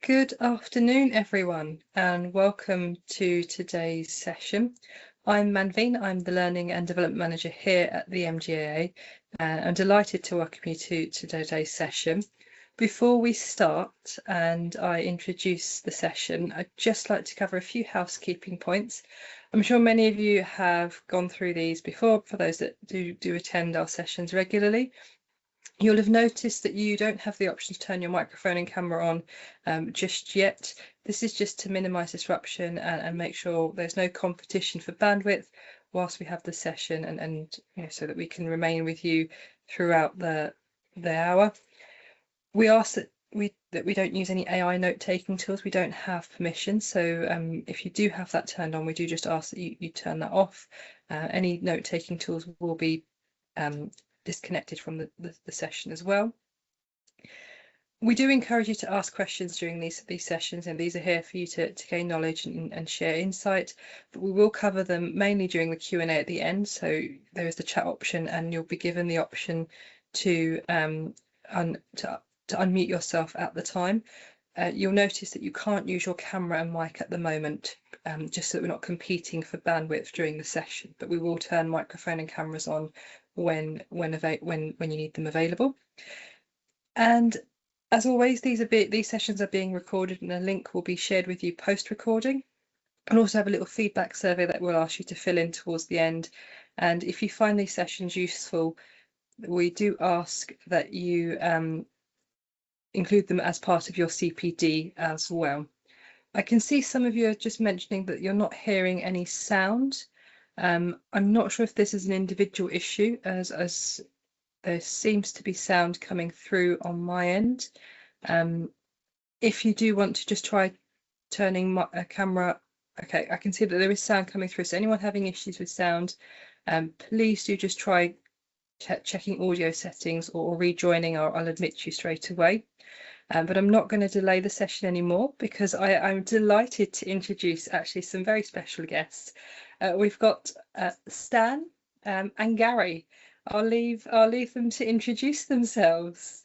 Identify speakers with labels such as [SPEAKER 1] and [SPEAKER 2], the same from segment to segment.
[SPEAKER 1] Good afternoon, everyone, and welcome to today's session. I'm Manveen. I'm the Learning and Development Manager here at the MGAA. I'm delighted to welcome you to today's session. Before we start and I introduce the session, I'd just like to cover a few housekeeping points. I'm sure many of you have gone through these before, for those that do attend our sessions regularly. You'll have noticed that you don't have the option to turn your microphone and camera on just yet. This is just to minimise disruption and make sure there's no competition for bandwidth whilst we have the session, and so that we can remain with you throughout the hour. We ask that we don't use any AI note-taking tools. We don't have permission, so if you do have that turned on, we do just ask that you turn that off. Any note-taking tools will be disconnected from the session as well. We do encourage you to ask questions during these sessions, and these are here for you to gain knowledge and share insight, but we will cover them mainly during the Q&A at the end. So there is the chat option, and you'll be given the option to unmute yourself at the time. You'll notice that you can't use your camera and mic at the moment, just so that we're not competing for bandwidth during the session, but we will turn microphone and cameras on when you need them available. And as always, these sessions are being recorded, and a link will be shared with you post-recording. I'll also have a little feedback survey that we'll ask you to fill in towards the end. And if you find these sessions useful, we do ask that you include them as part of your CPD as well. I can see some of you are just mentioning that you're not hearing any sound. I'm not sure if this is an individual issue, as there seems to be sound coming through on my end. If you do want to just try turning a camera, okay, I can see that there is sound coming through. So anyone having issues with sound, please do just try checking audio settings or rejoining, or I'll admit you straight away. But I'm not going to delay the session anymore, because I'm delighted to introduce actually some very special guests. We've got Stan and Gary. I'll leave them to introduce themselves.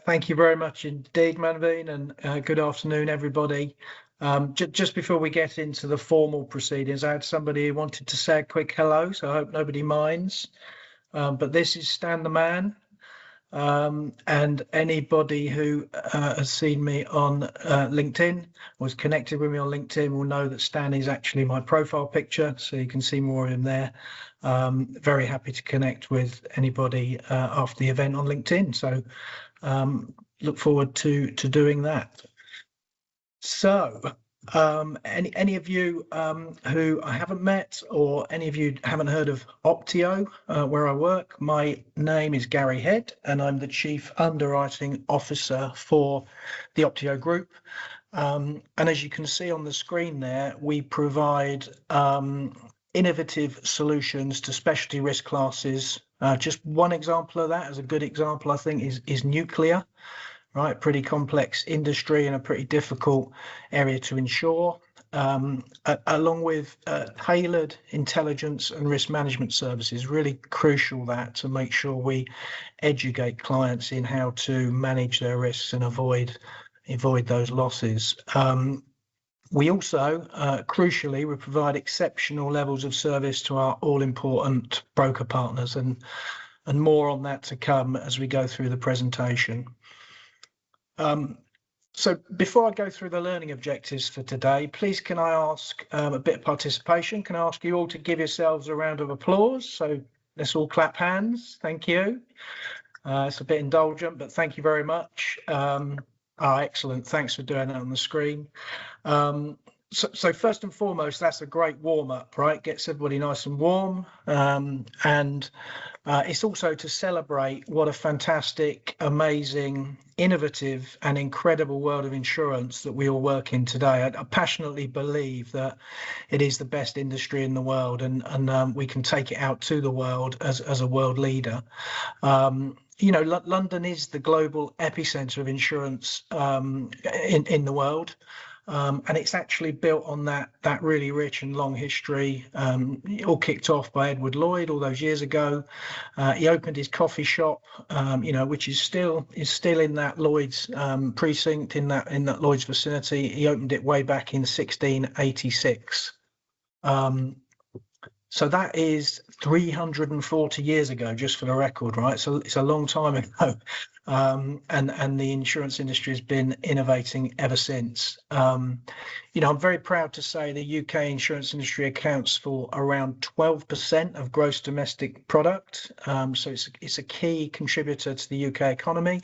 [SPEAKER 2] Thank you very much indeed, Manveen, and good afternoon, everybody. Just before we get into the formal proceedings, I had somebody who wanted to say a quick hello, so I hope nobody minds. But this is Stan the Man. And anybody who has seen me on LinkedIn, was connected with me on LinkedIn, will know that Stan is actually my profile picture, so you can see more of him there. Very happy to connect with anybody after the event on LinkedIn, so look forward to doing that. So any of you who I haven't met, or any of you haven't heard of Optio, where I work, my name is Gary Head, and I'm the Chief Underwriting Officer for the Optio Group. And as you can see on the screen there, we provide innovative solutions to specialty risk classes. Just one example of that, as a good example, I think, is nuclear. Right, pretty complex industry and a pretty difficult area to insure, along with tailored intelligence and risk management services. Really crucial that, to make sure we educate clients in how to manage their risks and avoid those losses. We also, crucially, we provide exceptional levels of service to our all-important broker partners, and more on that to come as we go through the presentation. So before I go through the learning objectives for today, please can I ask a bit of participation? Can I ask you all to give yourselves a round of applause? So let's all clap hands. Thank you. It's a bit indulgent, but thank you very much. Excellent. Thanks for doing that on the screen. So first and foremost, that's a great warm-up, right? Gets everybody nice and warm, and it's also to celebrate what a fantastic, amazing, innovative and incredible world of insurance that we all work in today. I passionately believe that it is the best industry in the world, and we can take it out to the world as a world leader. You know, London is the global epicenter of insurance in the world. And it's actually built on that really rich and long history. It all kicked off by Edward Lloyd all those years ago. He opened his coffee shop, which is still in that Lloyd's precinct, in that Lloyd's vicinity. He opened it way back in 1686. So that is 340 years ago, just for the record, right? So it's a long time ago. And the insurance industry has been innovating ever since. I'm very proud to say the UK insurance industry accounts for around 12% of gross domestic product. So it's a key contributor to the UK economy.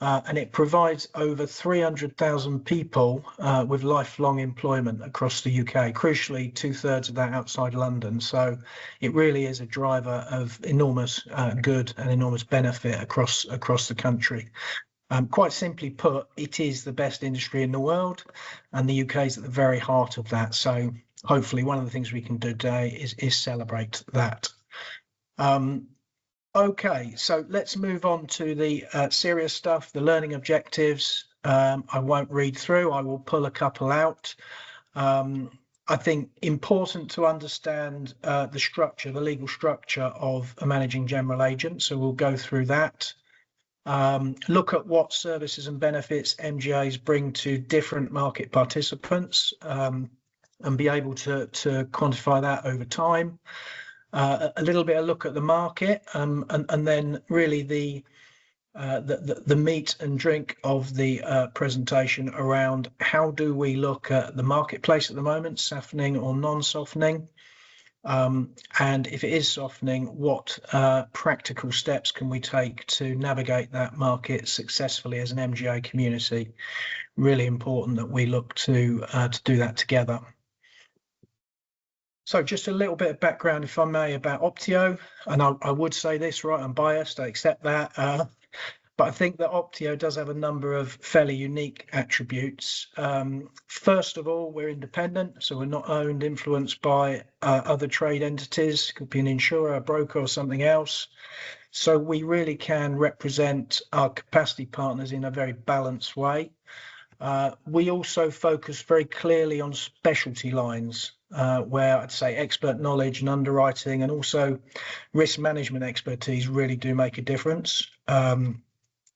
[SPEAKER 2] And it provides over 300,000 people with lifelong employment across the UK. Crucially, 2/3 of that outside London. So it really is a driver of enormous good and enormous benefit across the country. Quite simply put, it is the best industry in the world, and the UK is at the very heart of that. So hopefully one of the things we can do today is celebrate that. Okay, so let's move on to the serious stuff, the learning objectives. I won't read through, I will pull a couple out. I think important to understand the legal structure of a managing general agent. So we'll go through that. Look at what services and benefits MGAs bring to different market participants, and be able to quantify that over time. A little bit of look at the market, and then really the meat and drink of the presentation around how do we look at the marketplace at the moment, softening or non-softening, and if it is softening, what practical steps can we take to navigate that market successfully as an MGA community. Really important that we look to do that together. So just a little bit of background, if I may, about Optio, and I would say this, right, I'm biased, I accept that, but I think that Optio does have a number of fairly unique attributes. First of all, we're independent, so we're not owned, influenced by other trade entities, could be an insurer, a broker or something else. So we really can represent our capacity partners in a very balanced way. We also focus very clearly on specialty lines, where I'd say expert knowledge and underwriting and also risk management expertise really do make a difference.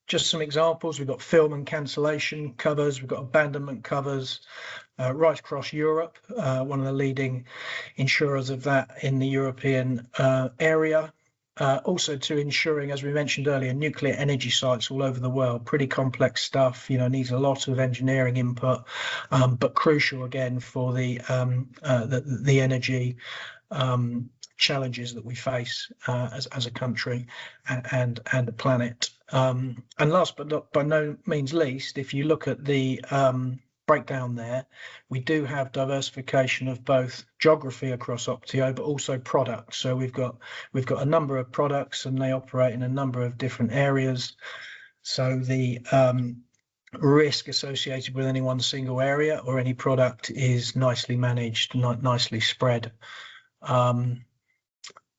[SPEAKER 2] Just some examples, we've got film and cancellation covers, we've got abandonment covers right across Europe, one of the leading insurers of that in the European area. Also to ensuring, as we mentioned earlier, nuclear energy sites all over the world, pretty complex stuff, needs a lot of engineering input, but crucial again for the energy challenges that we face as a country and a planet. And last but not by no means least, if you look at the breakdown there, we do have diversification of both geography across Optio, but also products. So we've got a number of products and they operate in a number of different areas. So the risk associated with any one single area or any product is nicely managed, nicely spread.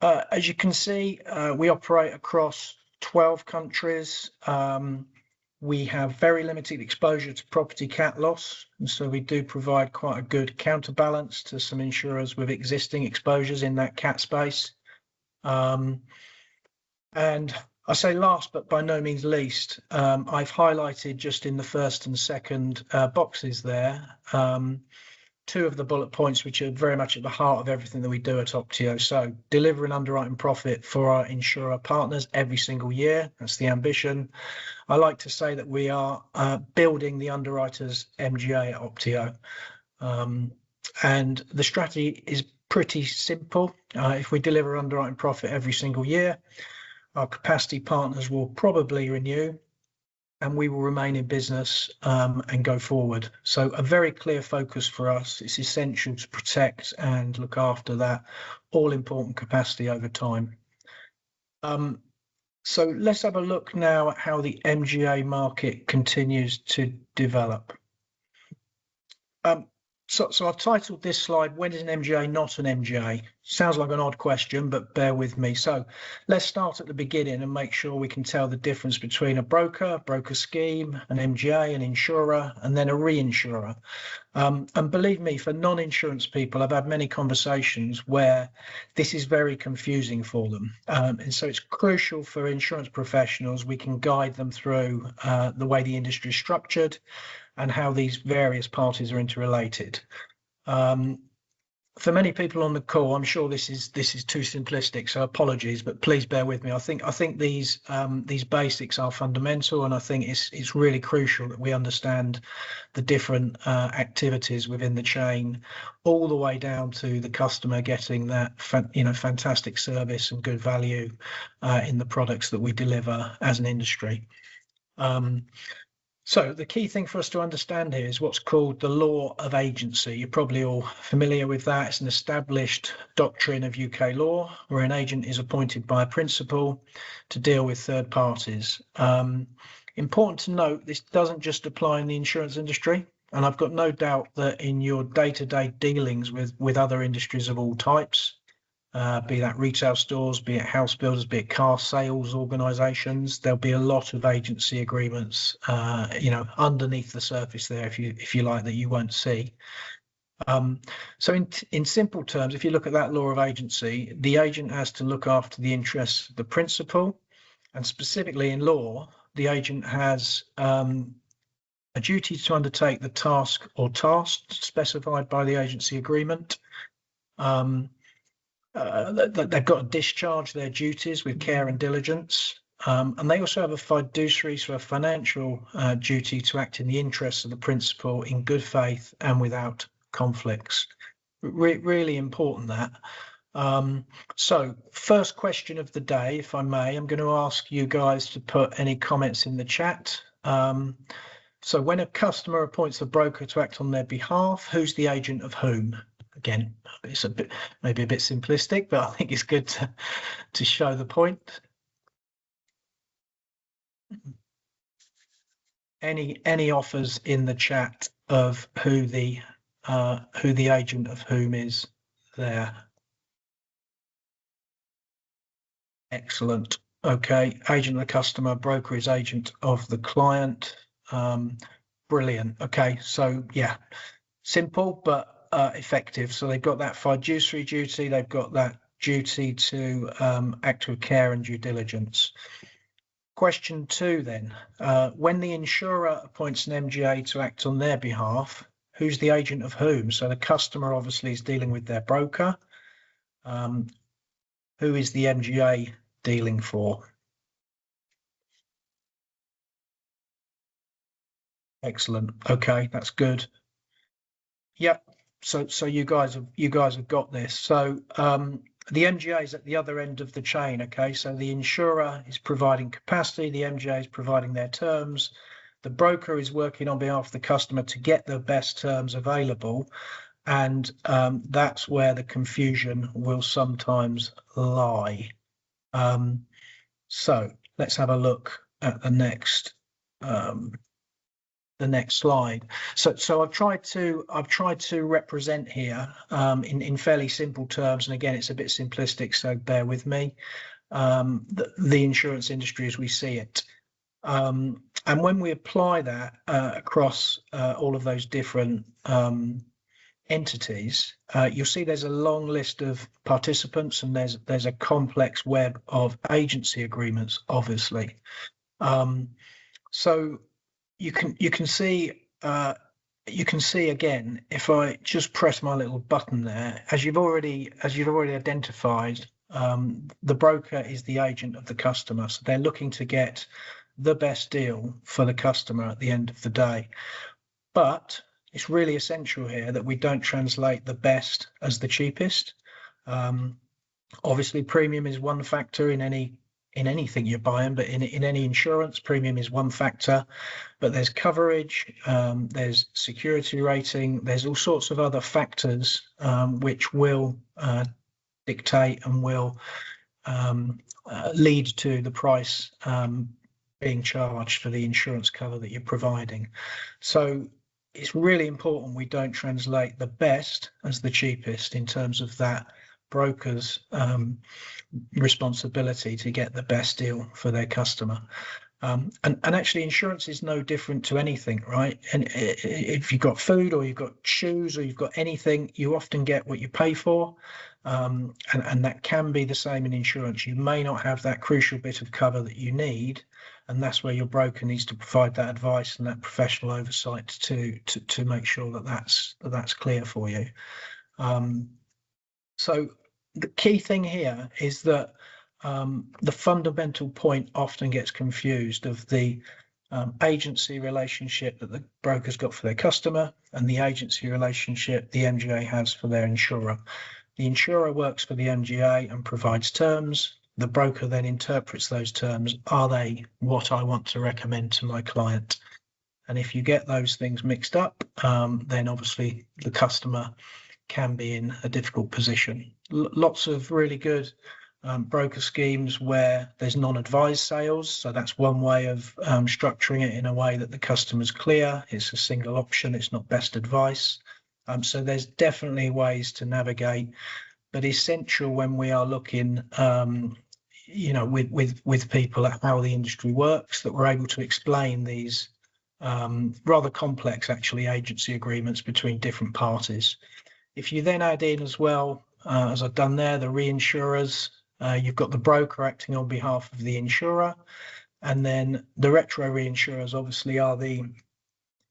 [SPEAKER 2] As you can see, we operate across 12 countries. We have very limited exposure to property cat loss, and so we do provide quite a good counterbalance to some insurers with existing exposures in that cat space. And I say last, but by no means least, I've highlighted just in the first and second boxes there, two of the bullet points which are very much at the heart of everything that we do at Optio. So delivering underwriting profit for our insurer partners every single year, that's the ambition. I like to say that we are building the underwriters MGA at Optio. And the strategy is pretty simple. If we deliver underwriting profit every single year, our capacity partners will probably renew and we will remain in business and go forward. So a very clear focus for us. It's essential to protect and look after that all important capacity over time. So let's have a look now at how the MGA market continues to develop. So I've titled this slide, when is an MGA not an MGA? Sounds like an odd question, but bear with me. So let's start at the beginning and make sure we can tell the difference between a broker scheme, an MGA, an insurer, and then a reinsurer. And believe me, for non-insurance people, I've had many conversations where this is very confusing for them. And so it's crucial for insurance professionals, we can guide them through the way the industry is structured and how these various parties are interrelated. For many people on the call, I'm sure this is too simplistic, so apologies, but please bear with me. I think these basics are fundamental, and I think it's really crucial that we understand the different activities within the chain, all the way down to the customer getting that fantastic service and good value in the products that we deliver as an industry. So the key thing for us to understand here is what's called the law of agency. You're probably all familiar with that. It's an established doctrine of UK law where an agent is appointed by a principal to deal with third parties. Important to note, this doesn't just apply in the insurance industry. And I've got no doubt that in your day-to-day dealings with other industries of all types, be that retail stores, be it house builders, be it car sales organisations, there'll be a lot of agency agreements, underneath the surface there, if you like, that you won't see. So in simple terms, if you look at that law of agency, the agent has to look after the interests of the principal, and specifically in law, the agent has a duty to undertake the task or tasks specified by the agency agreement. They've got to discharge their duties with care and diligence, and they also have a fiduciary, so a financial duty to act in the interests of the principal in good faith and without conflicts. Really important that. So first question of the day, if I may, I'm going to ask you guys to put any comments in the chat. So when a customer appoints a broker to act on their behalf, who's the agent of whom? Again, it's maybe a bit simplistic, but I think it's good to show the point. Any offers in the chat of who the agent of whom is there? Excellent. Okay, agent of the customer, broker is agent of the client. Brilliant. Okay, so yeah, simple but effective. So they've got that fiduciary duty, they've got that duty to act with care and due diligence. Question 2 then, when the insurer appoints an MGA to act on their behalf, who's the agent of whom? So the customer obviously is dealing with their broker. Who is the MGA dealing for? Excellent. Okay, that's good. Yep. So you guys have got this. So the MGA is at the other end of the chain. Okay, so the insurer is providing capacity, the MGA is providing their terms, the broker is working on behalf of the customer to get the best terms available, and that's where the confusion will sometimes lie. So let's have a look at the next slide. So I've tried to represent here in fairly simple terms, and again it's a bit simplistic, so bear with me, the insurance industry as we see it, and when we apply that across all of those different entities, you'll see there's a long list of participants, and there's a complex web of agency agreements, obviously. So you can see again, if I just press my little button there, as you've already identified, the broker is the agent of the customer, so they're looking to get the best deal for the customer at the end of the day. But it's really essential here that we don't translate the best as the cheapest. Obviously, premium is one factor in anything you're buying, but in any insurance, premium is one factor, but there's coverage, there's security rating, there's all sorts of other factors which will dictate and will lead to the price being charged for the insurance cover that you're providing. So it's really important we don't translate the best as the cheapest in terms of that broker's responsibility to get the best deal for their customer. And actually, insurance is no different to anything, right? And if you've got food or you've got shoes or you've got anything, you often get what you pay for. And that can be the same in insurance. You may not have that crucial bit of cover that you need, and that's where your broker needs to provide that advice and that professional oversight to make sure that that's clear for you. So the key thing here is that the fundamental point often gets confused of the agency relationship that the broker's got for their customer and the agency relationship the MGA has for their insurer. The insurer works for the MGA and provides terms. The broker then interprets those terms. Are they what I want to recommend to my client? And if you get those things mixed up, then obviously the customer can be in a difficult position. Lots of really good broker schemes where there's non-advised sales. So that's one way of structuring it in a way that the customer's clear. It's a single option. It's not best advice. So there's definitely ways to navigate, but essential when we are looking, with people at how the industry works, that we're able to explain these rather complex, actually, agency agreements between different parties. If you then add in as well, as I've done there, the reinsurers, you've got the broker acting on behalf of the insurer, and then the retro reinsurers obviously are the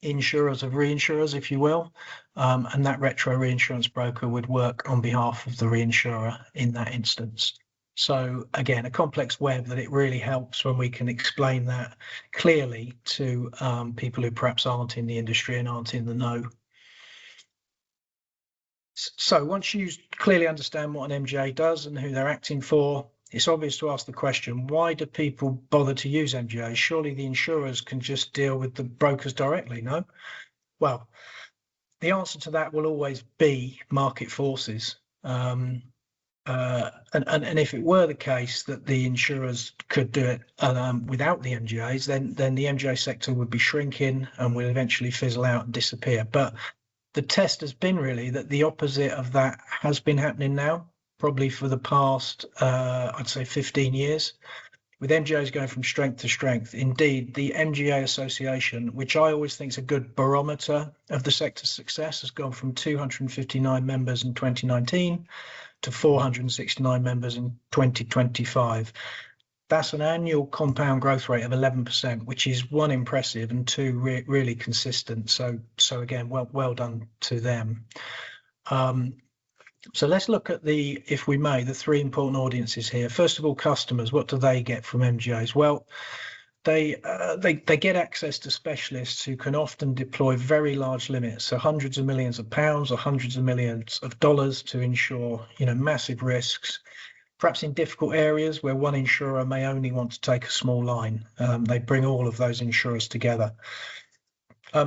[SPEAKER 2] insurers of reinsurers, if you will, and that retro reinsurance broker would work on behalf of the reinsurer in that instance. So again, a complex web that it really helps when we can explain that clearly to people who perhaps aren't in the industry and aren't in the know. So once you clearly understand what an MGA does and who they're acting for, it's obvious to ask the question, why do people bother to use MGAs? Surely the insurers can just deal with the brokers directly, no? Well, the answer to that will always be market forces. And if it were the case that the insurers could do it without the MGAs, then the MGA sector would be shrinking and will eventually fizzle out and disappear. But the test has been really that the opposite of that has been happening now, probably for the past, I'd say 15 years, with MGAs going from strength to strength. Indeed, the MGA Association, which I always think is a good barometer of the sector's success, has gone from 259 members in 2019 to 469 members in 2025. That's an annual compound growth rate of 11%, which is one, impressive, and two, really consistent. So again, well done to them. So let's look at if we may, the three important audiences here. First of all, customers. What do they get from MGAs? Well, they get access to specialists who can often deploy very large limits, so hundreds of millions of pounds or hundreds of millions of dollars to insure, massive risks, perhaps in difficult areas where one insurer may only want to take a small line. They bring all of those insurers together.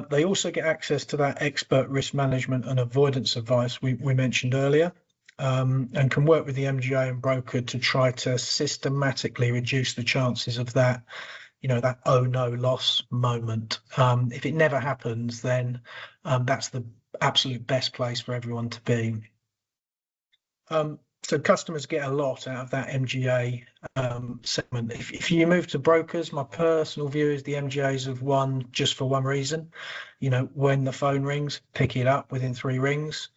[SPEAKER 2] They also get access to that expert risk management and avoidance advice we mentioned earlier, and can work with the MGA and broker to try to systematically reduce the chances of that, that oh no loss moment. If it never happens, then that's the absolute best place for everyone to be. So customers get a lot out of that MGA segment. If you move to brokers, my personal view is the MGAs have won just for one reason. When the phone rings, pick it up within 3 rings.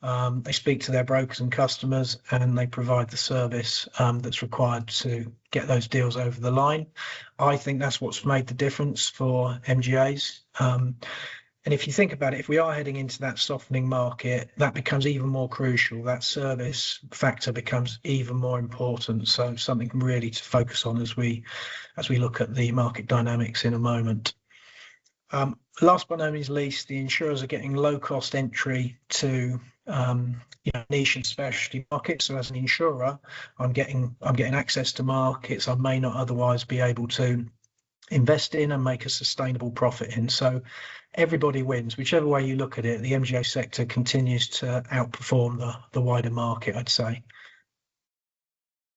[SPEAKER 2] They speak to their brokers and customers, and they provide the service that's required to get those deals over the line. I think that's what's made the difference for MGAs. And if you think about it, if we are heading into that softening market, that becomes even more crucial. That service factor becomes even more important. So something really to focus on as we look at the market dynamics in a moment. Last but not least, the insurers are getting low-cost entry to niche and specialty markets. So as an insurer, I'm getting access to markets I may not otherwise be able to invest in and make a sustainable profit in. So everybody wins. Whichever way you look at it, the MGA sector continues to outperform the wider market, I'd say.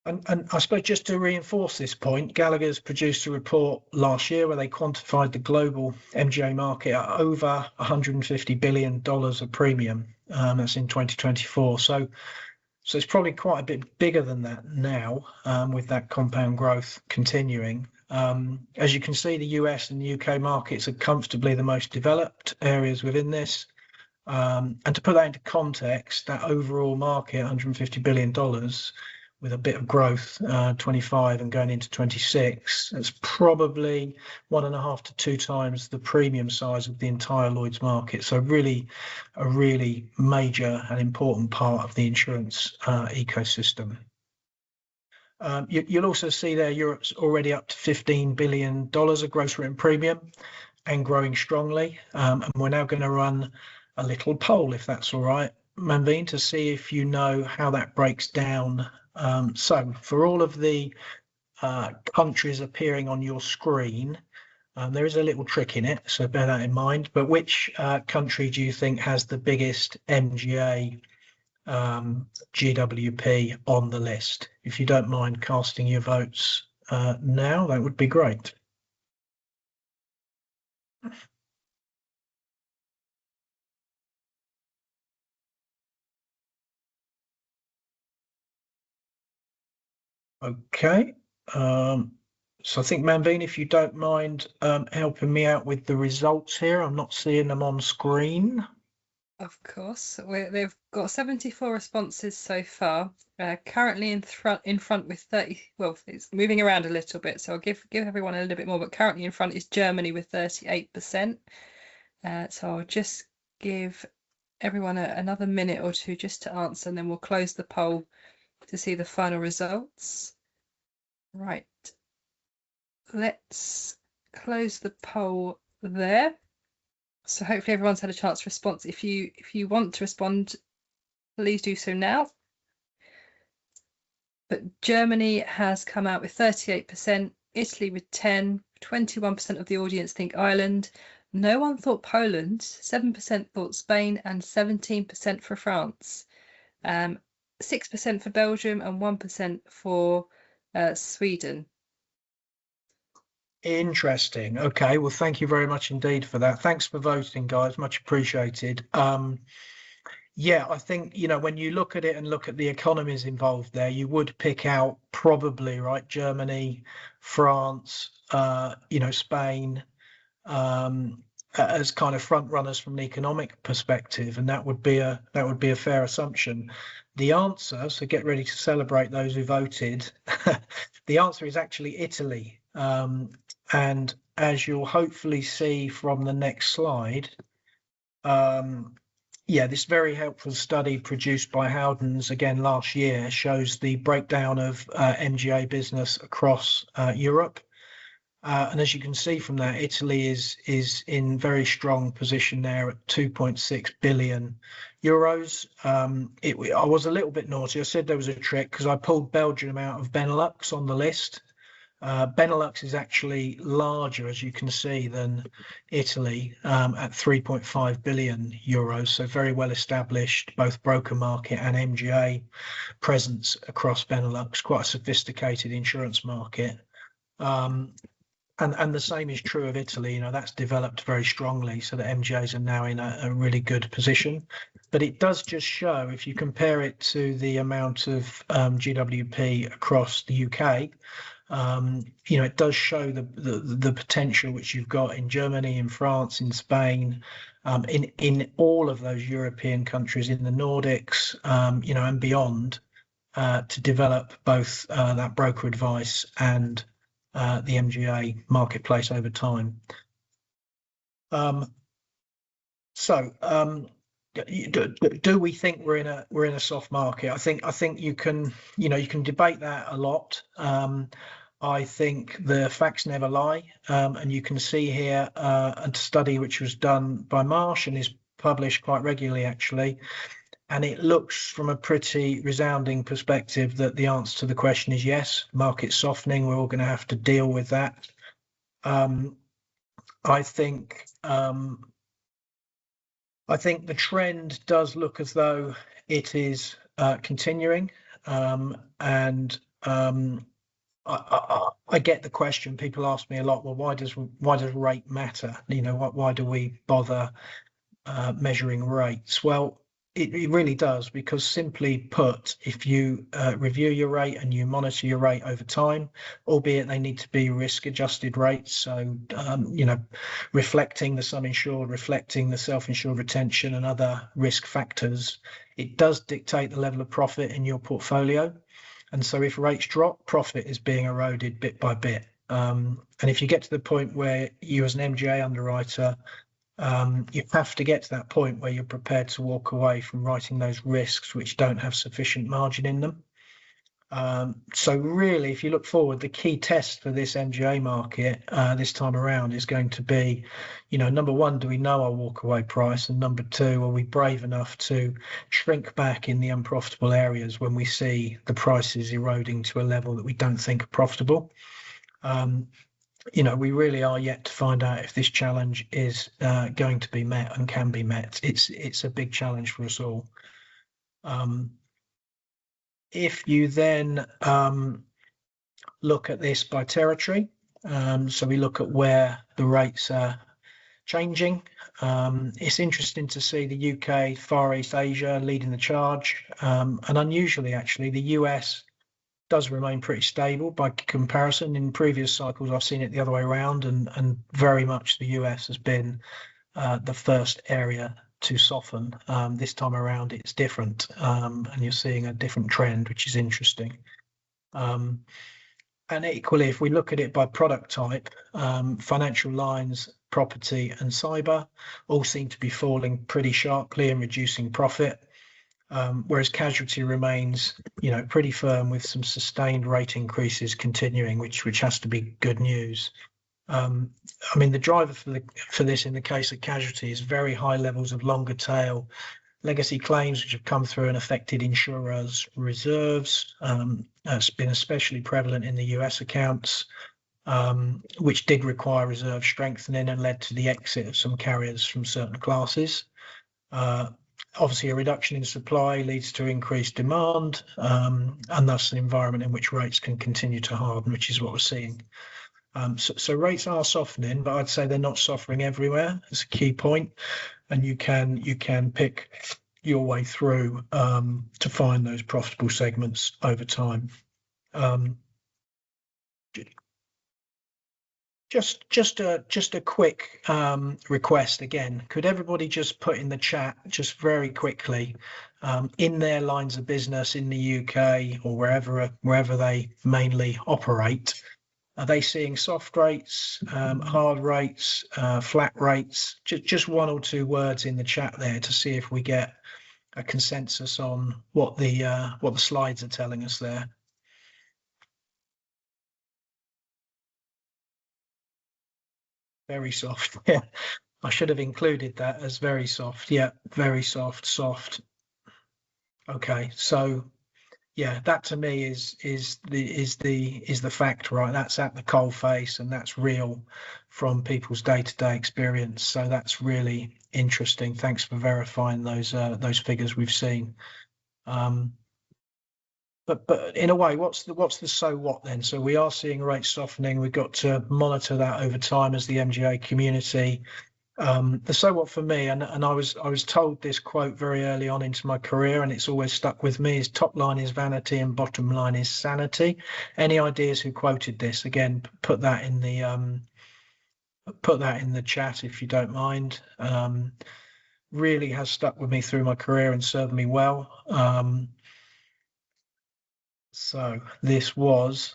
[SPEAKER 2] And I suppose just to reinforce this point, Gallagher's produced a report last year where they quantified the global MGA market at over $150 billion of premium. That's in 2024. So it's probably quite a bit bigger than that now, with that compound growth continuing. As you can see, the US and the UK markets are comfortably the most developed areas within this. And to put that into context, that overall market, $150 billion, with a bit of growth, 25 and going into 26, it's probably 1.5 to 2 times the premium size of the entire Lloyd's market. So really, a really major and important part of the insurance ecosystem. You'll also see there Europe's already up to $15 billion of gross written premium and growing strongly. And we're now going to run a little poll, if that's all right, Manveen, to see if you know how that breaks down. So for all of the countries appearing on your screen, there is a little trick in it, so bear that in mind. But which country do you think has the biggest MGA GWP on the list? If you don't mind casting your votes now, that would be great. Okay. So I think, Manveen, if you don't mind helping me out with the results here, I'm not seeing them on screen.
[SPEAKER 1] Of course, they've got 74 responses so far. Currently in front with 30. Well, it's moving around a little bit, so I'll give everyone a little bit more. But currently in front is Germany with 38%. So I'll just give everyone another minute or two just to answer, and then we'll close the poll to see the final results. Right. Let's close the poll there. So hopefully everyone's had a chance to respond. If you want to respond, please do so now. But Germany has come out with 38%, Italy with 10%, 21% of the audience think Ireland. No one thought Poland, 7% thought Spain, and 17% for France. 6% for Belgium and 1% for Sweden.
[SPEAKER 2] Interesting. Okay, well, thank you very much indeed for that. Thanks for voting, guys. Much appreciated. Yeah, I think, when you look at it and look at the economies involved there, you would pick out probably, right, Germany, France, Spain, as kind of front runners from an economic perspective, and that would be a fair assumption. The answer, so get ready to celebrate those who voted. The answer is actually Italy. And as you'll hopefully see from the next slide, this very helpful study produced by Howdens again last year shows the breakdown of MGA business across Europe. And as you can see from that, Italy is in very strong position there at 2.6 billion euros. I was a little bit naughty. I said there was a trick because I pulled Belgium out of Benelux on the list. Benelux is actually larger, as you can see, than Italy at 3.5 billion euros. So very well established, both broker market and MGA presence across Benelux, quite a sophisticated insurance market. And the same is true of Italy. That's developed very strongly, so the MGAs are now in a really good position. But it does just show, if you compare it to the amount of GWP across the UK, it does show the potential which you've got in Germany, in France, in Spain, in all of those European countries, in the Nordics, and beyond, to develop both that broker advice and the MGA marketplace over time. Do we think we're in a soft market? I think you can debate that a lot. I think the facts never lie, and you can see here a study which was done by Marsh and is published quite regularly, actually. And it looks from a pretty resounding perspective that the answer to the question is yes, market softening. We're all going to have to deal with that. I think the trend does look as though it is continuing, and I get the question. People ask me a lot. Well, why does rate matter? Why do we bother measuring rates? Well, it really does, because simply put, if you review your rate and you monitor your rate over time, albeit they need to be risk adjusted rates, so reflecting the sum insured, reflecting the self-insured retention and other risk factors, it does dictate the level of profit in your portfolio. And so if rates drop, profit is being eroded bit by bit. And if you get to the point where you as an MGA underwriter, you have to get to that point where you're prepared to walk away from writing those risks which don't have sufficient margin in them. So really, if you look forward, the key test for this MGA market this time around is going to be, number one, do we know our walkaway price? And number two, are we brave enough to shrink back in the unprofitable areas when we see the prices eroding to a level that we don't think are profitable? We really are yet to find out if this challenge is going to be met and can be met. It's a big challenge for us all. If you then look at this by territory, so we look at where the rates are changing. It's interesting to see the UK, Far East Asia leading the charge, and unusually, actually, the US does remain pretty stable by comparison. In previous cycles, I've seen it the other way around, and very much the US has been the first area to soften. This time around, it's different, and you're seeing a different trend, which is interesting. And equally, if we look at it by product type, financial lines, property, and cyber all seem to be falling pretty sharply and reducing profit. Whereas casualty remains, pretty firm with some sustained rate increases continuing, which has to be good news. The driver for this in the case of casualty is very high levels of longer tail legacy claims, which have come through and affected insurers' reserves. It's been especially prevalent in the US accounts, which did require reserve strengthening and led to the exit of some carriers from certain classes. Obviously, a reduction in supply leads to increased demand, and thus an environment in which rates can continue to harden, which is what we're seeing. So rates are softening, but I'd say they're not softening everywhere. It's a key point, and you can pick your way through to find those profitable segments over time. Just a quick request again. Could everybody just put in the chat, just very quickly, in their lines of business in the UK or wherever they mainly operate, are they seeing soft rates, hard rates, flat rates? Just one or two words in the chat there to see if we get a consensus on what the slides are telling us there. Very soft. Yeah, I should have included that as very soft. Yeah, very soft. Okay, so yeah, that to me is the fact, right? That's at the coal face, and that's real from people's day-to-day experience. So that's really interesting. Thanks for verifying those figures we've seen. But in a way, what's the so what then? So we are seeing rates softening. We've got to monitor that over time as the MGA community. The so what for me, and I was told this quote very early on into my career, and it's always stuck with me, is top line is vanity and bottom line is sanity. Any ideas who quoted this? Again, put that in the chat if you don't mind. Really has stuck with me through my career and served me well. So this was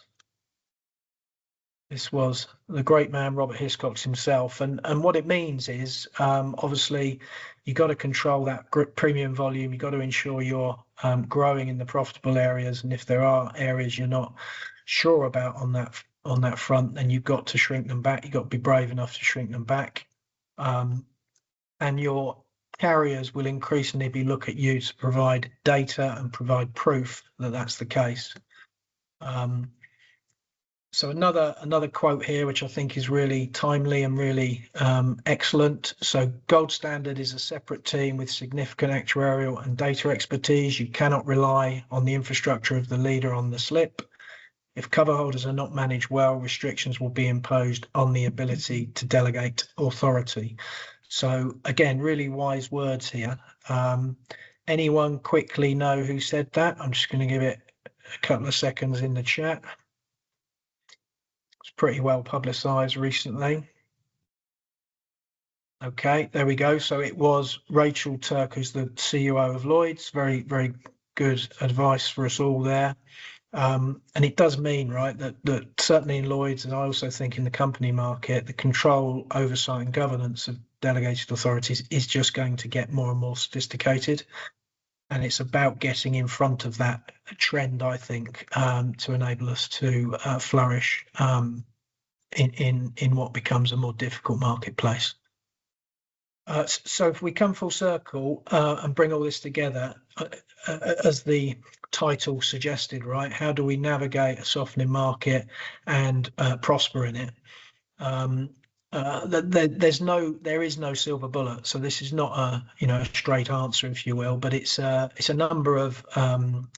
[SPEAKER 2] the great man Robert Hiscox himself, and what it means is obviously you got to control that premium volume. You got to ensure you're growing in the profitable areas, and if there are areas you're not sure about on that front, then you've got to shrink them back. You've got to be brave enough to shrink them back, and your carriers will increasingly be look at you to provide data and provide proof that that's the case. So another quote here, which I think is really timely and really excellent. So Gold Standard is a separate team with significant actuarial and data expertise. You cannot rely on the infrastructure of the leader on the slip. If cover holders are not managed well, restrictions will be imposed on the ability to delegate authority. So again, really wise words here. Anyone quickly know who said that? I'm just going to give it a couple of seconds in the chat. It's pretty well publicized recently. Okay, there we go. So it was Rachel Turk, who's the CEO of Lloyd's. Very, very good advice for us all there. And it does mean, right, that certainly in Lloyd's, and I also think in the company market, the control, oversight, and governance of delegated authorities is just going to get more and more sophisticated. And it's about getting in front of that trend, I think, to enable us to flourish in what becomes a more difficult marketplace. So if we come full circle and bring all this together, as the title suggested, right? How do we navigate a softening market and prosper in it? There is no silver bullet. So this is not a straight answer, if you will, but it's a number of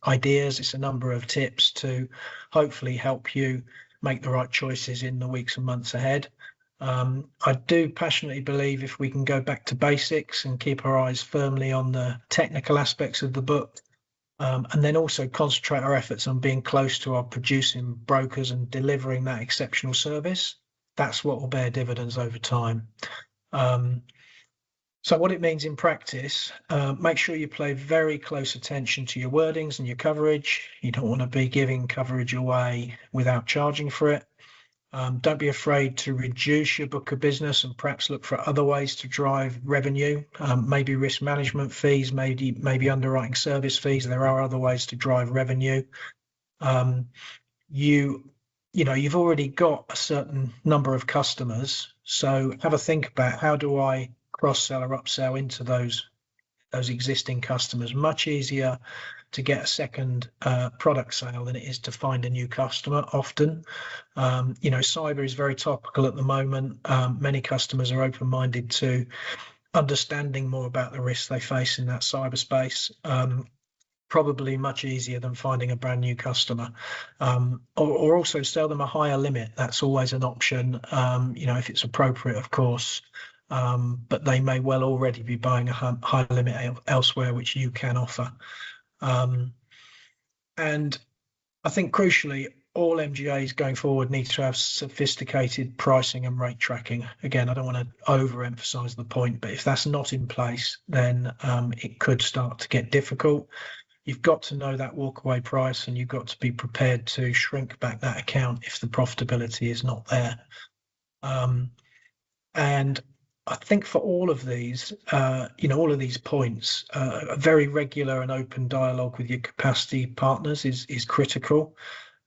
[SPEAKER 2] ideas. It's a number of tips to hopefully help you make the right choices in the weeks and months ahead. I do passionately believe if we can go back to basics and keep our eyes firmly on the technical aspects of the book, and then also concentrate our efforts on being close to our producing brokers and delivering that exceptional service, that's what will bear dividends over time. So what it means in practice, make sure you pay very close attention to your wordings and your coverage. You don't want to be giving coverage away without charging for it. Don't be afraid to reduce your book of business and perhaps look for other ways to drive revenue, maybe risk management fees, maybe underwriting service fees. There are other ways to drive revenue. You've already got a certain number of customers, so have a think about how do I cross-sell or upsell into those existing customers. Much easier to get a second product sale than it is to find a new customer often. Cyber is very topical at the moment. Many customers are open-minded to understanding more about the risks they face in that cyberspace. Probably much easier than finding a brand new customer, or also sell them a higher limit. That's always an option, if it's appropriate, of course. But they may well already be buying a high limit elsewhere, which you can offer. And I think crucially, all MGAs going forward need to have sophisticated pricing and rate tracking. Again, I don't want to overemphasize the point, but if that's not in place, then it could start to get difficult. You've got to know that walkaway price, and you've got to be prepared to shrink back that account if the profitability is not there. And I think for all of these, all of these points, a very regular and open dialogue with your capacity partners is critical.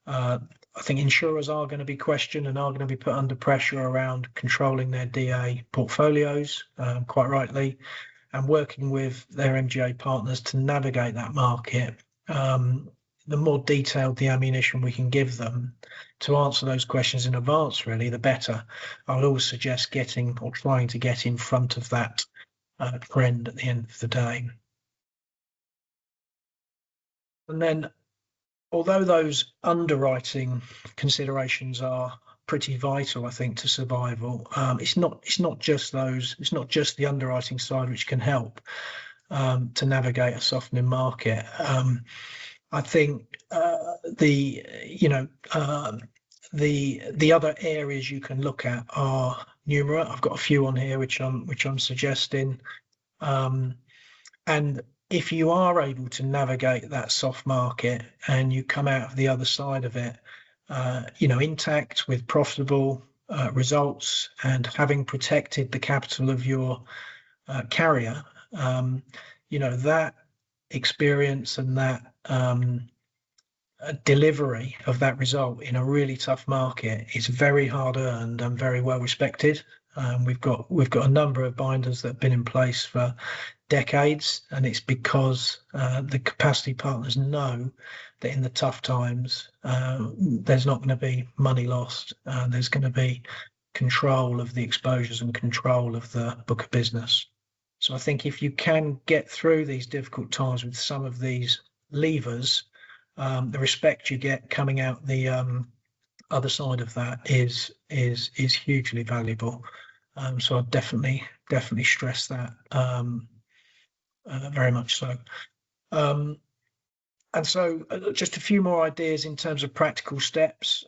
[SPEAKER 2] I think insurers are going to be questioned and are going to be put under pressure around controlling their DA portfolios, quite rightly, and working with their MGA partners to navigate that market. The more detailed the ammunition we can give them to answer those questions in advance, really, the better. I would always suggest getting or trying to get in front of that trend at the end of the day. And then, although those underwriting considerations are pretty vital, I think, to survival, it's not just those. It's not just the underwriting side which can help to navigate a softening market. I think the other areas you can look at are numerous. I've got a few on here which I'm suggesting, and if you are able to navigate that soft market and you come out of the other side of it, intact with profitable results and having protected the capital of your carrier, that experience and that delivery of that result in a really tough market is very hard earned and very well respected. We've got a number of binders that have been in place for decades, and it's because the capacity partners know that in the tough times there's not going to be money lost. There's going to be control of the exposures and control of the book of business. So I think if you can get through these difficult times with some of these levers, the respect you get coming out the other side of that is hugely valuable. So I definitely stress that very much so. And so just a few more ideas in terms of practical steps.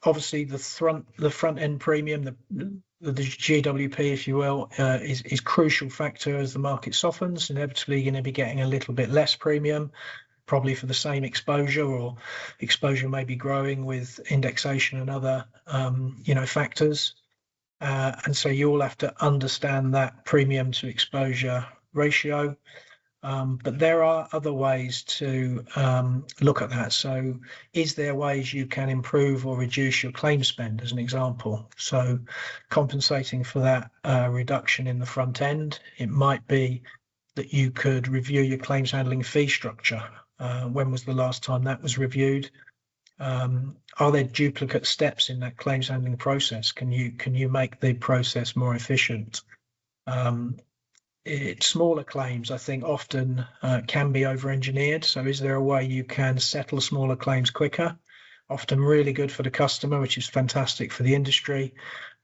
[SPEAKER 2] Obviously, the front end premium, the GWP, if you will, is crucial factor as the market softens. Inevitably, you're going to be getting a little bit less premium, probably for the same exposure, or exposure may be growing with indexation and other factors. And so you all have to understand that premium to exposure ratio. But there are other ways to look at that. So is there ways you can improve or reduce your claim spend, as an example? So compensating for that reduction in the front end, it might be that you could review your claims handling fee structure. When was the last time that was reviewed? Are there duplicate steps in that claims handling process? Can you make the process more efficient? Smaller claims, I think, often can be over-engineered. So is there a way you can settle smaller claims quicker? Often really good for the customer, which is fantastic for the industry,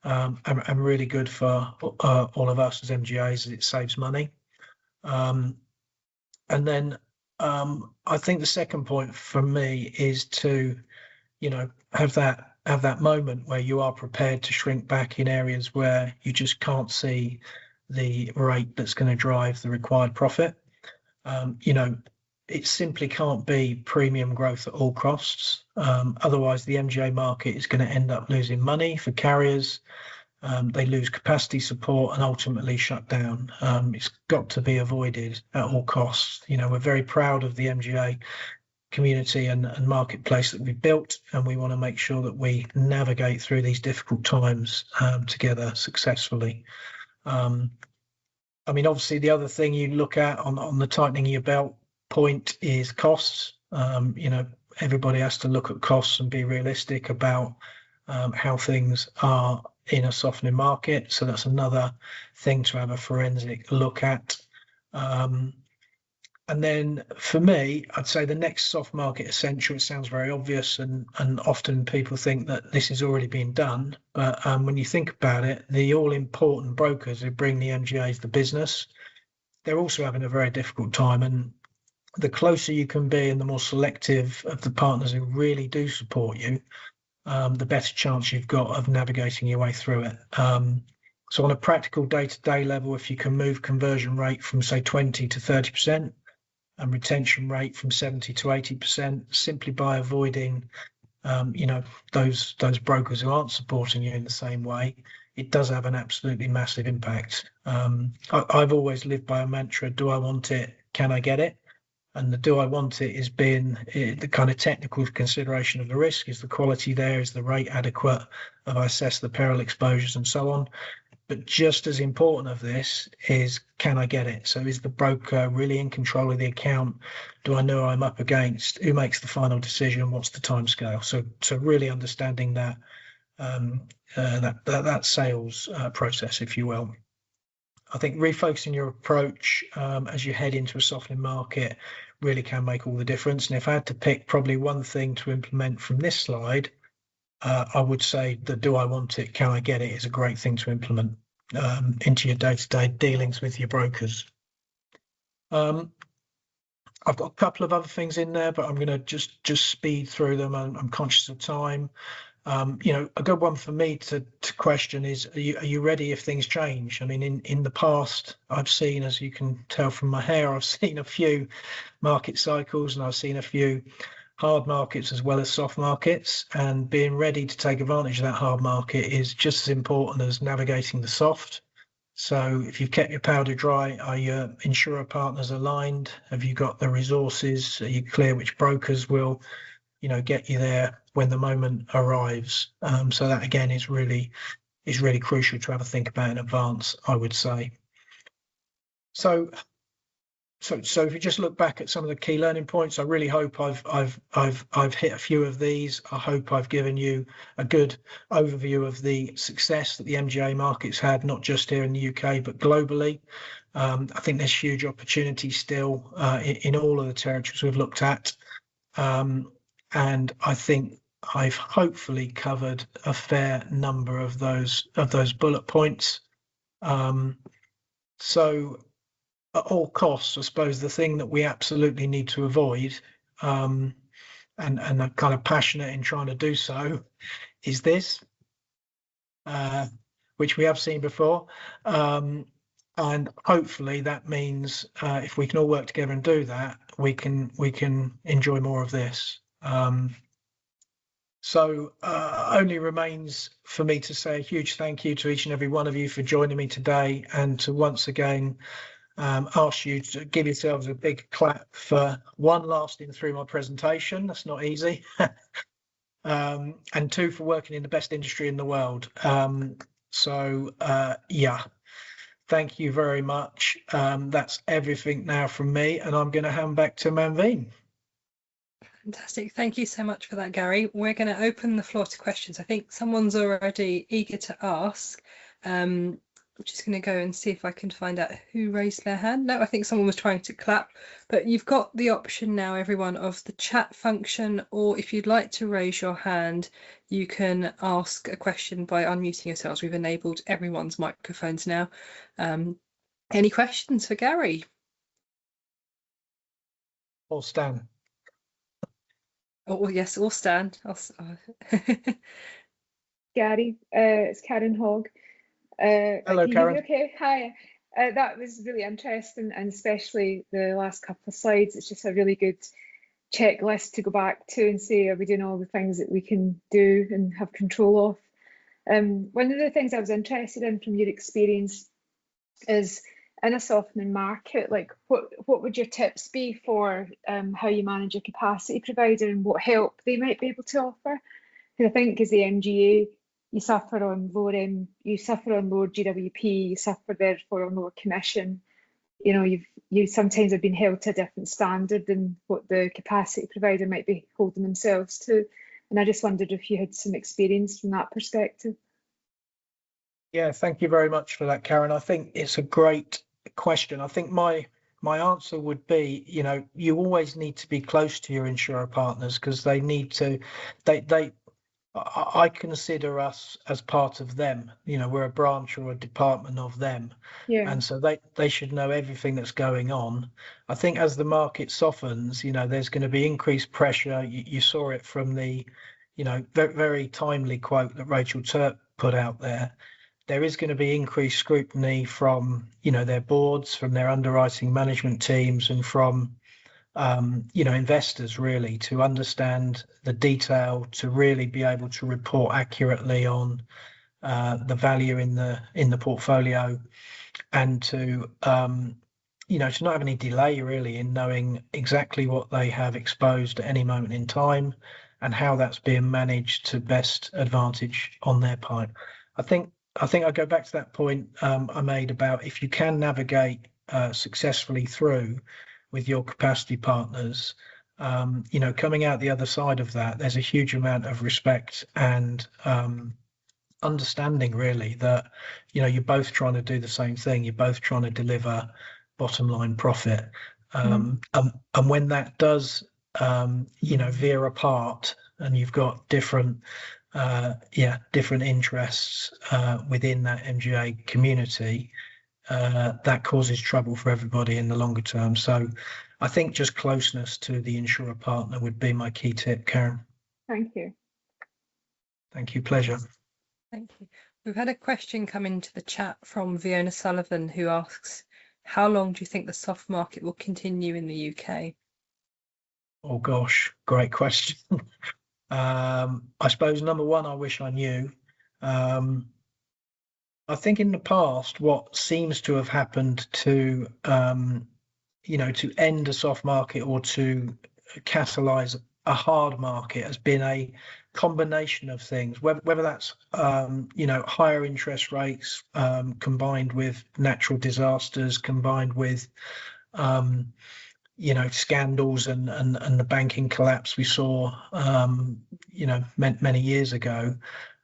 [SPEAKER 2] and really good for all of us as MGAs, as it saves money. And then I think the second point for me is to, have that moment where you are prepared to shrink back in areas where you just can't see the rate that's going to drive the required profit. It simply can't be premium growth at all costs. Otherwise, the MGA market is going to end up losing money for carriers. They lose capacity support and ultimately shut down. It's got to be avoided at all costs. We're very proud of the MGA community and marketplace that we've built, and we want to make sure that we navigate through these difficult times together successfully. Obviously, the other thing you look at on the tightening your belt point is costs. Everybody has to look at costs and be realistic about how things are in a softening market. So that's another thing to have a forensic look at. And then for me, I'd say the next soft market essential, it sounds very obvious, and often people think that this is already being done. But when you think about it, the all-important brokers who bring the MGAs the business, they're also having a very difficult time. And the closer you can be and the more selective of the partners who really do support you, the better chance you've got of navigating your way through it. So on a practical day-to-day level, if you can move conversion rate from, say, 20 to 30%, and retention rate from 70 to 80%, simply by avoiding, those brokers who aren't supporting you in the same way, it does have an absolutely massive impact. I've always lived by a mantra: do I want it? Can I get it? And the do I want it is being the kind of technical consideration of the risk. Is the quality there? Is the rate adequate? Have I assessed the peril exposures and so on? But just as important of this is, can I get it? So is the broker really in control of the account? Do I know I'm up against? Who makes the final decision? What's the timescale? So really understanding that that sales process, if you will. I think refocusing your approach as you head into a softening market really can make all the difference. And if I had to pick probably one thing to implement from this slide, I would say that do I want it, can I get it is a great thing to implement into your day-to-day dealings with your brokers. I've got a couple of other things in there, but I'm going to just speed through them. I'm conscious of time. A good one for me to question is, are you ready if things change? I mean, in the past, I've seen, as you can tell from my hair, I've seen a few market cycles, and I've seen a few hard markets as well as soft markets, and being ready to take advantage of that hard market is just as important as navigating the soft. So if you've kept your powder dry, are your insurer partners aligned? Have you got the resources? Are you clear which brokers will get you there when the moment arrives? So that again is really crucial to have a think about in advance, I would say. So if you just look back at some of the key learning points, I really hope I've hit a few of these. I hope I've given you a good overview of the success that the MGA market's had, not just here in the UK, but globally. I think there's huge opportunity still in all of the territories we've looked at. and I think I've hopefully covered a fair number of those bullet points. So at all costs, I suppose the thing that we absolutely need to avoid, and I'm kind of passionate in trying to do so, is this, which we have seen before. And hopefully that means if we can all work together and do that, we can enjoy more of this. So only remains for me to say a huge thank you to each and every one of you for joining me today, and to once again ask you to give yourselves a big clap for one, lasting through my presentation. That's not easy. And two, for working in the best industry in the world. Yeah, thank you very much. That's everything now from me, and I'm going to hand back to Manveen.
[SPEAKER 1] Fantastic. Thank you so much for that, Gary. We're going to open the floor to questions. I think someone's already eager to ask. I'm just going to go and see if I can find out who raised their hand. No, I think someone was trying to clap, but you've got the option now, everyone, of the chat function, or if you'd like to raise your hand, you can ask a question by unmuting yourselves. We've enabled everyone's microphones now. Any questions for Gary?
[SPEAKER 2] Or Stan.
[SPEAKER 1] Oh, yes, or Stan.
[SPEAKER 3] Gary, it's Karen Hogg.
[SPEAKER 2] Hello, Karen.
[SPEAKER 3] Okay, hi. That was really interesting, and especially the last couple of slides. It's just a really good checklist to go back to and say, are we doing all the things that we can do and have control of? One of the things I was interested in from your experience is, in a softening market, like what would your tips be for how you manage a capacity provider and what help they might be able to offer? Because I think as the MGA, you suffer on lower GWP, you suffer therefore on lower commission. You know, you sometimes have been held to a different standard than what the capacity provider might be holding themselves to. And I just wondered if you had some experience from that perspective.
[SPEAKER 2] Yeah, thank you very much for that, Karen. I think it's a great question. I think my answer would be, you know, you always need to be close to your insurer partners, because they need to, I consider us as part of them. You know, we're a branch or a department of them.
[SPEAKER 3] Yeah.
[SPEAKER 2] And so they should know everything that's going on. I think as the market softens, you know, there's going to be increased pressure. You saw it from the, you know, very, very timely quote that Rachel Turk put out there. There is going to be increased scrutiny from, you know, their boards, from their underwriting management teams, and from you know, investors, really, to understand the detail, to really be able to report accurately on the value in the portfolio, and to you know, to not have any delay really in knowing exactly what they have exposed at any moment in time and how that's being managed to best advantage on their part. I think I go back to that point I made about, if you can navigate successfully through with your capacity partners, you know, coming out the other side of that, there's a huge amount of respect and understanding, really, that, you know, you're both trying to do the same thing. You're both trying to deliver bottom line profit. And when that does, you know, veer apart, and you've got different interests within that MGA community, that causes trouble for everybody in the longer term. So I think just closeness to the insurer partner would be my key tip, Karen.
[SPEAKER 3] Thank you.
[SPEAKER 2] Thank you. Pleasure.
[SPEAKER 1] Thank you. We've had a question come into the chat from Fiona Sullivan, who asks, how long do you think the soft market will continue in the UK?
[SPEAKER 2] Oh gosh, great question. I suppose number one, I wish I knew. I think in the past, what seems to have happened to, you know, to end a soft market or to catalyze a hard market has been a combination of things, whether that's, you know, higher interest rates combined with natural disasters, combined with, you know, scandals and the banking collapse we saw, you know, many years ago.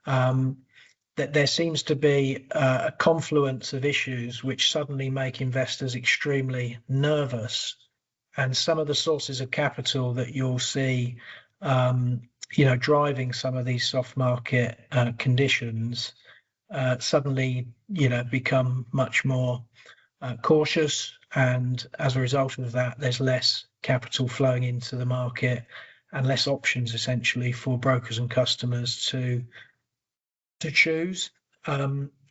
[SPEAKER 2] That there seems to be a confluence of issues which suddenly make investors extremely nervous and some of the sources of capital that you'll see, driving some of these soft market conditions, suddenly, become much more cautious, and as a result of that, there's less capital flowing into the market and less options essentially for brokers and customers to choose.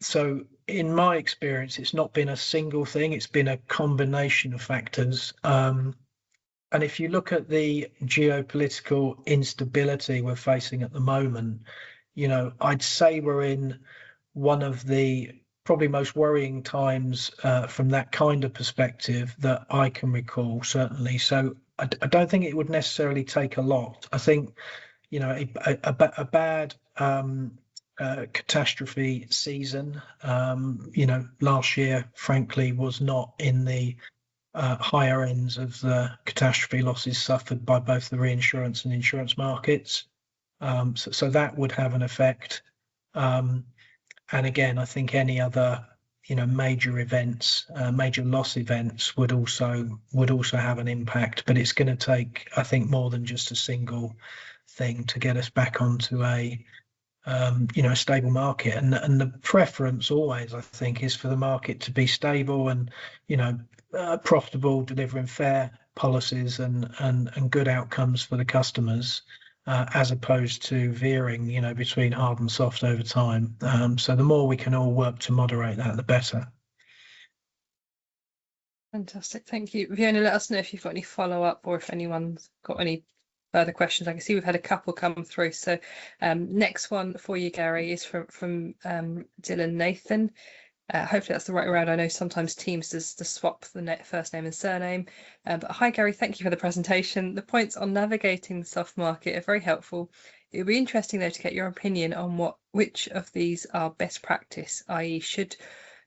[SPEAKER 2] So in my experience, it's not been a single thing, it's been a combination of factors. And if you look at the geopolitical instability we're facing at the moment, I'd say we're in one of the probably most worrying times from that kind of perspective that I can recall, certainly. So I don't think it would necessarily take a lot. I think, a bad catastrophe season, last year, frankly, was not in the higher ends of the catastrophe losses suffered by both the reinsurance and insurance markets. So that would have an effect. And again, I think any other, major events, major loss events would also have an impact. But it's going to take, I think, more than just a single thing to get us back onto a stable market. And the preference always, I think, is for the market to be stable and, profitable, delivering fair policies and good outcomes for the customers. As opposed to veering, between hard and soft over time. So the more we can all work to moderate that, the better.
[SPEAKER 1] Fantastic, thank you. Fiona, let us know if you've got any follow-up or if anyone's got any further questions. I can see we've had a couple come through. So next one for you, Gary, is from Dylan Nathan. Hopefully that's the right way around. I know sometimes Teams does swap the first name and surname. But hi, Gary, thank you for the presentation. The points on navigating the soft market are very helpful. It would be interesting, though, to get your opinion on which of these are best practice, i.e. should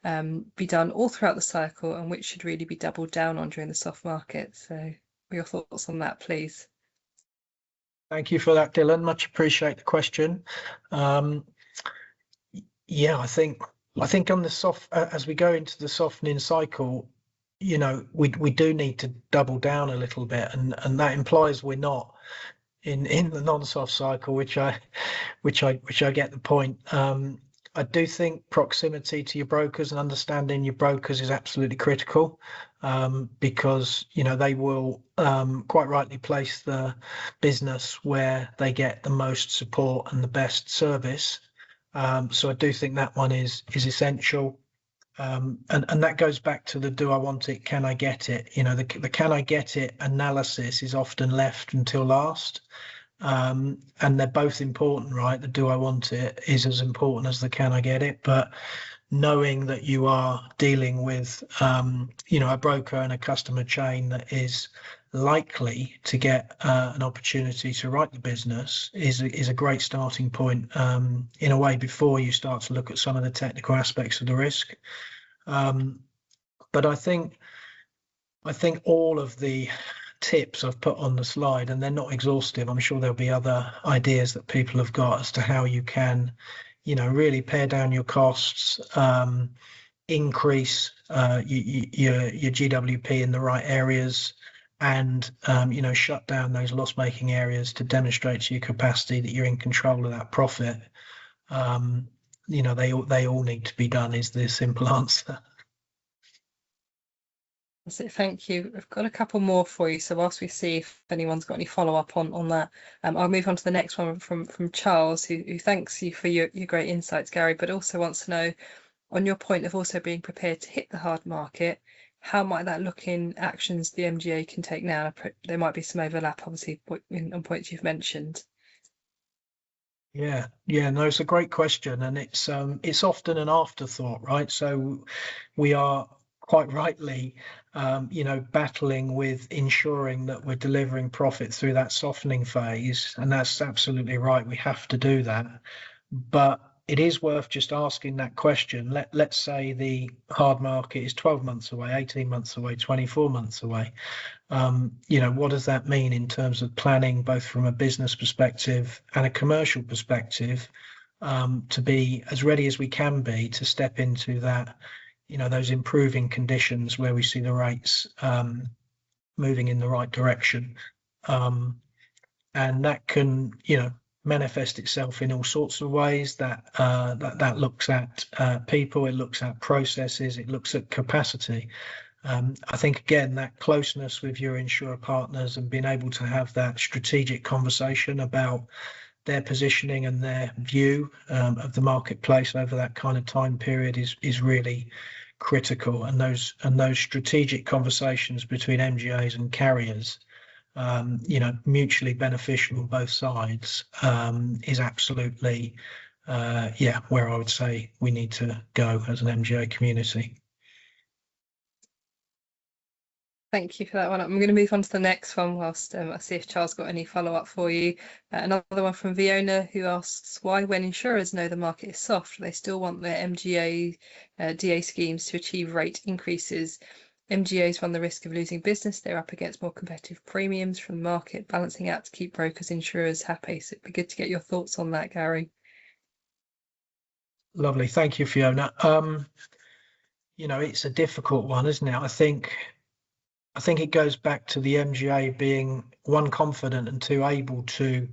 [SPEAKER 1] be done all throughout the cycle, and which should really be doubled down on during the soft market. So your thoughts on that, please.
[SPEAKER 2] Thank you for that, Dylan. Much appreciate the question. Yeah, I think on the soft, as we go into the softening cycle, we do need to double down a little bit, and that implies we're not in the non-soft cycle, which I get the point. I do think proximity to your brokers and understanding your brokers is absolutely critical, because they will quite rightly place the business where they get the most support and the best service. So I do think that one is essential. And that goes back to the do I want it, can I get it? The can I get it analysis is often left until last. And they're both important, right? The do I want it is as important as the can I get it. But knowing that you are dealing with a broker and a customer chain that is likely to get an opportunity to write the business is a great starting point, in a way, before you start to look at some of the technical aspects of the risk. But I think all of the tips I've put on the slide, and they're not exhaustive, I'm sure there'll be other ideas that people have got as to how you can really pare down your costs, increase your GWP in the right areas, and shut down those loss-making areas to demonstrate to your capacity that you're in control of that profit. They all need to be done is the simple answer.
[SPEAKER 1] That's it, thank you. I've got a couple more for you, so whilst we see if anyone's got any follow-up on that, I'll move on to the next one from Charles, who thanks you for your great insights, Gary, but also wants to know, on your point of also being prepared to hit the hard market, how might that look in actions the MGA can take now? There might be some overlap, obviously, on points you've mentioned.
[SPEAKER 2] Yeah, no, it's a great question, and it's often an afterthought, right? So we are quite rightly, battling with ensuring that we're delivering profit through that softening phase, and that's absolutely right. We have to do that, but it is worth just asking that question. Let's say the hard market is 12 months away, 18 months away, 24 months away. What does that mean in terms of planning, both from a business perspective and a commercial perspective, to be as ready as we can be to step into that, those improving conditions where we see the rates moving in the right direction. And that can, manifest itself in all sorts of ways. That looks at people, it looks at processes, it looks at capacity. I think, again, that closeness with your insurer partners and being able to have that strategic conversation about their positioning and their view of the marketplace over that kind of time period is really critical. And those strategic conversations between MGAs and carriers, mutually beneficial on both sides, is absolutely, where I would say we need to go as an MGA community.
[SPEAKER 1] Thank you for that one. I'm going to move on to the next one whilst I see if Charles got any follow-up for you. Another one from Fiona, who asks why, when insurers know the market is soft, they still want their MGA DA schemes to achieve rate increases. MGAs run the risk of losing business. They're up against more competitive premiums from the market, balancing out to keep brokers, insurers happy. So it'd be good to get your thoughts on that, Gary.
[SPEAKER 2] Lovely. Thank you, Fiona. It's a difficult one, isn't it? I think it goes back to the MGA being, one, confident, and two, able to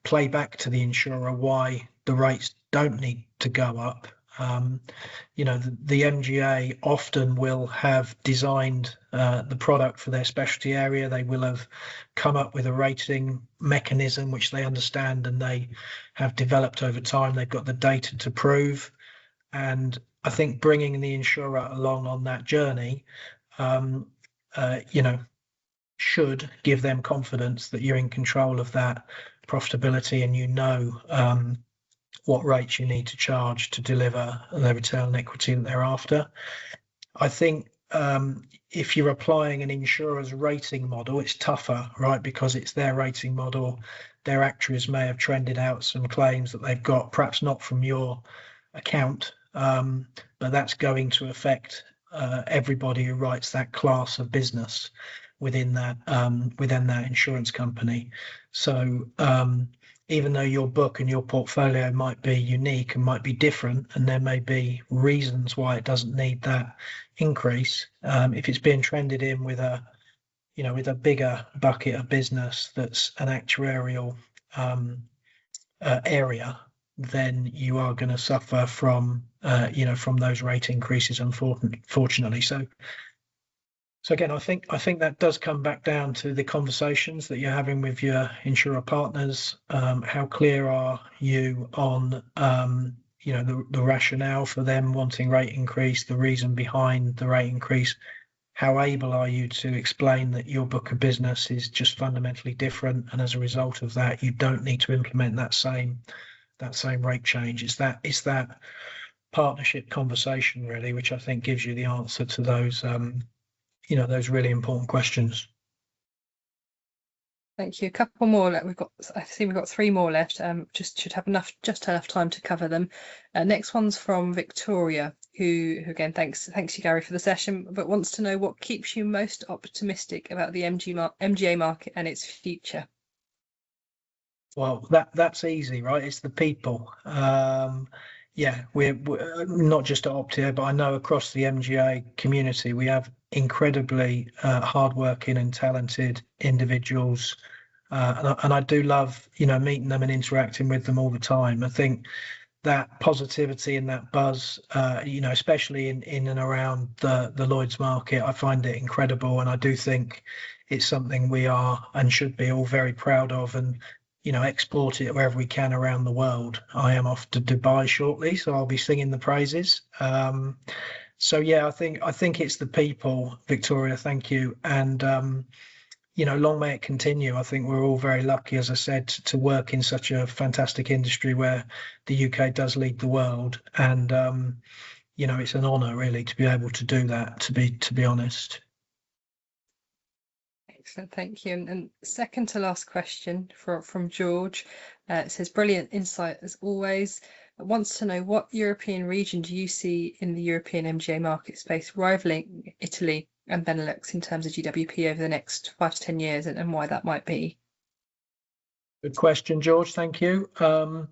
[SPEAKER 2] play back to the insurer why the rates don't need to go up. The MGA often will have designed the product for their specialty area. They will have come up with a rating mechanism which they understand and they have developed over time. They've got the data to prove. And I think bringing the insurer along on that journey, should give them confidence that you're in control of that profitability and what rates you need to charge to deliver the return on equity that they're after. I think if you're applying an insurer's rating model, it's tougher, right? Because it's their rating model. Their actuaries may have trended out some claims that they've got, perhaps not from your account, but that's going to affect everybody who writes that class of business within that insurance company. So even though your book and your portfolio might be unique and might be different, and there may be reasons why it doesn't need that increase, if it's being trended in with a bigger bucket of business that's an actuarial area, then you are going to suffer from those rate increases, unfortunately. So again, I think that does come back down to the conversations that you're having with your insurer partners. How clear are you on the rationale for them wanting rate increase, the reason behind the rate increase? How able are you to explain that your book of business is just fundamentally different, and as a result of that, you don't need to implement that same rate change? It's that partnership conversation really, which I think gives you the answer to those those really important questions.
[SPEAKER 1] Thank you. A couple more. I see we've got 3 more left. Just should have enough time to cover them. Next one's from Victoria, who again thanks you, Gary, for the session, but wants to know what keeps you most optimistic about the MGA market and its future.
[SPEAKER 2] Well, that's easy, right? It's the people. We're not just at Optio, but I know across the MGA community, we have incredibly hardworking and talented individuals. And I do love, meeting them and interacting with them all the time. I think that positivity and that buzz, especially in and around the Lloyd's market, I find it incredible. And I do think it's something we are and should be all very proud of, and export it wherever we can around the world. I am off to Dubai shortly, so I'll be singing the praises. So yeah, I think it's the people, Victoria. Thank you, and long may it continue. I think we're all very lucky, as I said, to work in such a fantastic industry where the UK does lead the world, and it's an honour really to be able to do that. To be honest.
[SPEAKER 1] Excellent, thank you. And second to last question from George. It says, brilliant insight as always. Wants to know, what European region do you see in the European MGA market space rivaling Italy and Benelux in terms of GWP over the next 5 to 10 years, and why that might be?
[SPEAKER 2] Good question, George. Thank you. I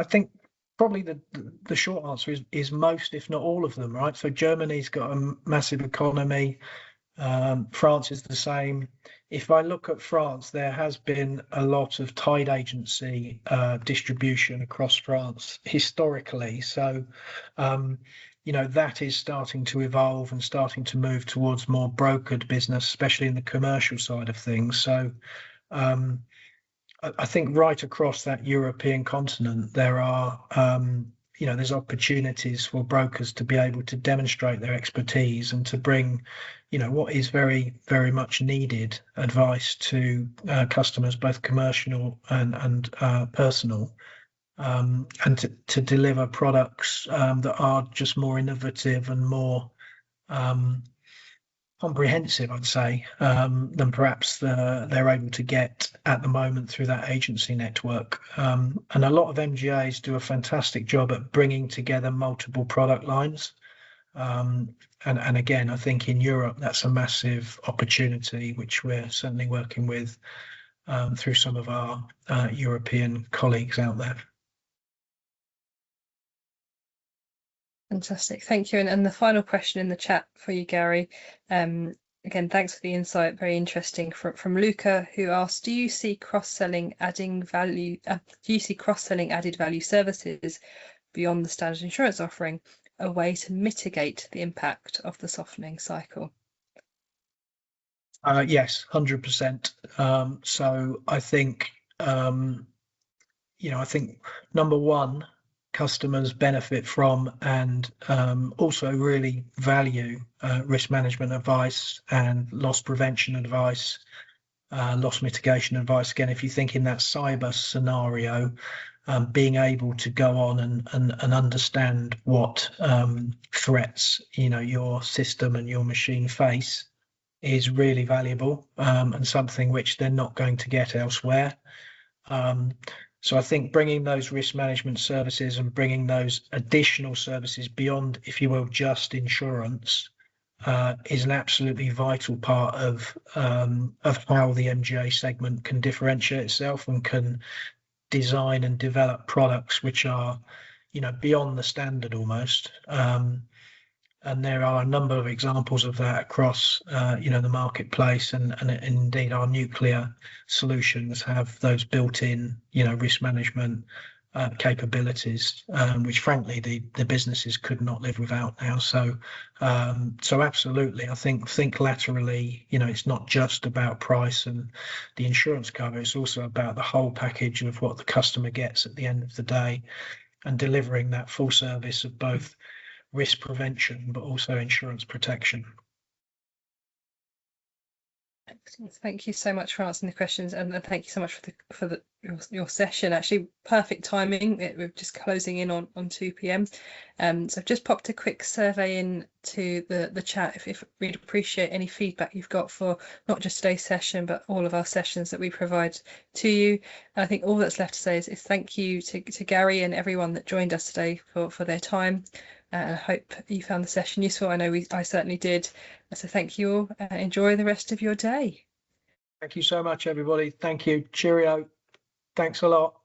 [SPEAKER 2] think probably the short answer is most, if not all of them, right? So Germany's got a massive economy. France is the same. If I look at France, there has been a lot of tied agency distribution across France historically. So, that is starting to evolve and starting to move towards more brokered business, especially in the commercial side of things. So, I think right across that European continent, there are, there's opportunities for brokers to be able to demonstrate their expertise and to bring, what is very, very much needed advice to customers, both commercial and personal, and to deliver products that are just more innovative and more comprehensive, I'd say, than perhaps they're able to get at the moment through that agency network. And a lot of MGAs do a fantastic job at bringing together multiple product lines. And again, I think in Europe, that's a massive opportunity, which we're certainly working with through some of our European colleagues out there.
[SPEAKER 1] Fantastic, thank you. And the final question in the chat for you, Gary. Again, thanks for the insight. Very interesting from Luca, who asked, do you see cross-selling adding value? Do you see cross-selling added value services beyond the standard insurance offering a way to mitigate the impact of the softening cycle?
[SPEAKER 2] Yes, 100%. So I think, I think number one, customers benefit from and also really value risk management advice and loss prevention advice, loss mitigation advice. Again, if you think in that cyber scenario, being able to go on and understand what threats your system and your machine face is really valuable, and something which they're not going to get elsewhere. So I think bringing those risk management services and bringing those additional services beyond, if you will, just insurance, is an absolutely vital part of how the MGA segment can differentiate itself and can design and develop products which are, beyond the standard almost. And there are a number of examples of that across, the marketplace, and indeed our nuclear solutions have those built-in, risk management capabilities, which frankly the businesses could not live without now. So absolutely, I think laterally, it's not just about price and the insurance cover. It's also about the whole package of what the customer gets at the end of the day, and delivering that full service of both risk prevention but also insurance protection.
[SPEAKER 1] Excellent. Thank you so much for answering the questions, and thank you so much for your session. Actually, perfect timing. We're just closing in on 2 p.m. So I've just popped a quick survey into the chat. If we'd appreciate any feedback you've got for not just today's session but all of our sessions that we provide to you. And I think all that's left to say is thank you to Gary and everyone that joined us today for their time. I hope you found the session useful. I know I certainly did. So thank you all. Enjoy the rest of your day.
[SPEAKER 2] Thank you so much, everybody. Thank you. Cheerio. Thanks a lot.